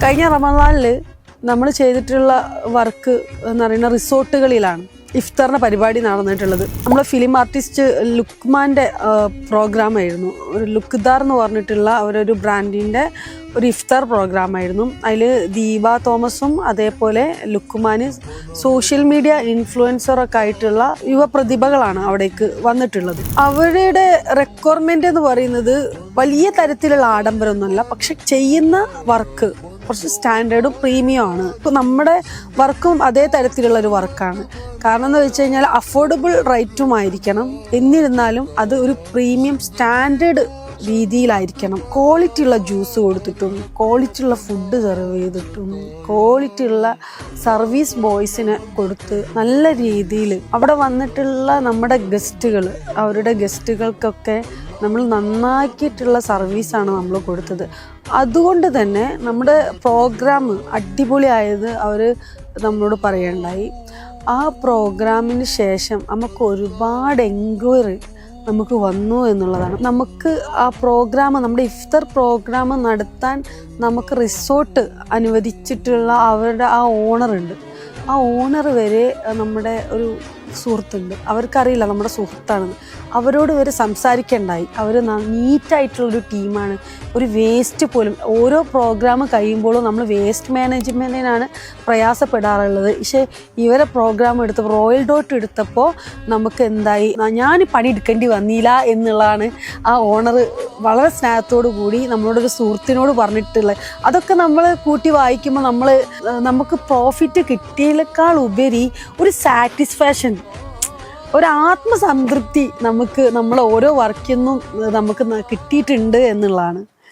കഴിഞ്ഞ റമദാനിൽ നമ്മൾ ചെയ്തിട്ടുള്ള വർക്ക് എന്ന് പറയുന്ന റിസോർട്ടുകളിലാണ് ഇഫ്താറിൻ്റെ പരിപാടി നടന്നിട്ടുള്ളത്. നമ്മളെ ഫിലിം ആർട്ടിസ്റ്റ് ലുക്മാൻ്റെ പ്രോഗ്രാമായിരുന്നു. ഒരു ലുക്ക്ദാർ എന്ന് പറഞ്ഞിട്ടുള്ള അവരൊരു ബ്രാൻഡിൻ്റെ ഒരു ഇഫ്താർ പ്രോഗ്രാമായിരുന്നു. അതിൽ ദീപ തോമസും അതേപോലെ ലുക്മാന് സോഷ്യൽ മീഡിയ ഇൻഫ്ലുവൻസറൊക്കെ ആയിട്ടുള്ള യുവപ്രതിഭകളാണ് അവിടേക്ക് വന്നിട്ടുള്ളത്. അവരുടെ റിക്വയർമെൻ്റ് എന്ന് പറയുന്നത് വലിയ തരത്തിലുള്ള ആഡംബരമൊന്നുമല്ല, പക്ഷെ ചെയ്യുന്ന വർക്ക് കുറച്ച് സ്റ്റാൻഡേർഡും പ്രീമിയം ആണ്. ഇപ്പോൾ നമ്മുടെ വർക്കും അതേ തരത്തിലുള്ളൊരു വർക്കാണ്. കാരണം എന്ന് വെച്ച് കഴിഞ്ഞാൽ അഫോർഡബിൾ റേറ്റുമായിരിക്കണം, എന്നിരുന്നാലും അത് ഒരു പ്രീമിയം സ്റ്റാൻഡേർഡ് രീതിയിലായിരിക്കണം. ക്വാളിറ്റി ഉള്ള ജ്യൂസ് കൊടുത്തിട്ടും ക്വാളിറ്റി ഉള്ള ഫുഡ് സെർവ് ചെയ്തിട്ടും ക്വാളിറ്റി ഉള്ള സർവീസ് ബോയ്സിനെ കൊടുത്ത് നല്ല രീതിയിൽ അവിടെ വന്നിട്ടുള്ള നമ്മുടെ ഗസ്റ്റുകൾ, അവരുടെ ഗസ്റ്റുകൾക്കൊക്കെ നമ്മൾ നന്നാക്കിയിട്ടുള്ള സർവീസാണ് നമ്മൾ കൊടുത്തത്. അതുകൊണ്ട് തന്നെ നമ്മുടെ പ്രോഗ്രാം അടിപൊളിയായത് അവർ നമ്മളോട് പറയുണ്ടായി. ആ പ്രോഗ്രാമിന് ശേഷം നമുക്ക് ഒരുപാട് എൻക്വയറി നമുക്ക് വന്നു എന്നുള്ളതാണ്. നമുക്ക് ആ പ്രോഗ്രാം, നമ്മുടെ ഇഫ്താർ പ്രോഗ്രാം നടത്താൻ നമുക്ക് റിസോർട്ട് അനുവദിച്ചിട്ടുള്ള അവരുടെ ആ ഓണറുണ്ട്. ആ ഓണർ വരെ നമ്മുടെ ഒരു സുഹൃത്തുണ്ട്, അവർക്കറിയില്ല നമ്മുടെ സുഹൃത്താണെന്ന്. അവരോട് വരെ സംസാരിക്കണ്ടായി. അവർ നീറ്റായിട്ടുള്ളൊരു ടീമാണ്. ഒരു വേസ്റ്റ് പോലും ഓരോ പ്രോഗ്രാം കഴിയുമ്പോഴും നമ്മൾ വേസ്റ്റ് മാനേജ്മെൻറ്റിനാണ് പ്രയാസപ്പെടാറുള്ളത്. പക്ഷേ ഇവരെ പ്രോഗ്രാം എടുത്തപ്പോൾ, റോയൽ ഡോട്ട് എടുത്തപ്പോൾ നമുക്ക് എന്തായി, ഞാൻ പണിയെടുക്കേണ്ടി വന്നില്ല എന്നുള്ളതാണ് ആ ഓണർ വളരെ സ്നേഹത്തോടു കൂടി നമ്മളോടൊരു സുഹൃത്തിനോട് പറഞ്ഞിട്ടുള്ളത്. അതൊക്കെ നമ്മൾ കൂട്ടി വായിക്കുമ്പോൾ നമുക്ക് പ്രോഫിറ്റ് കിട്ടിയതിനേക്കാൾ ഉപരി ഒരു സാറ്റിസ്ഫാക്ഷൻ, ഒരു ആത്മസംതൃപ്തി നമുക്ക് നമ്മൾ ഓരോ വർക്കിൽ നിന്നും നമുക്ക് കിട്ടിയിട്ടുണ്ട് എന്നുള്ളതാണ്.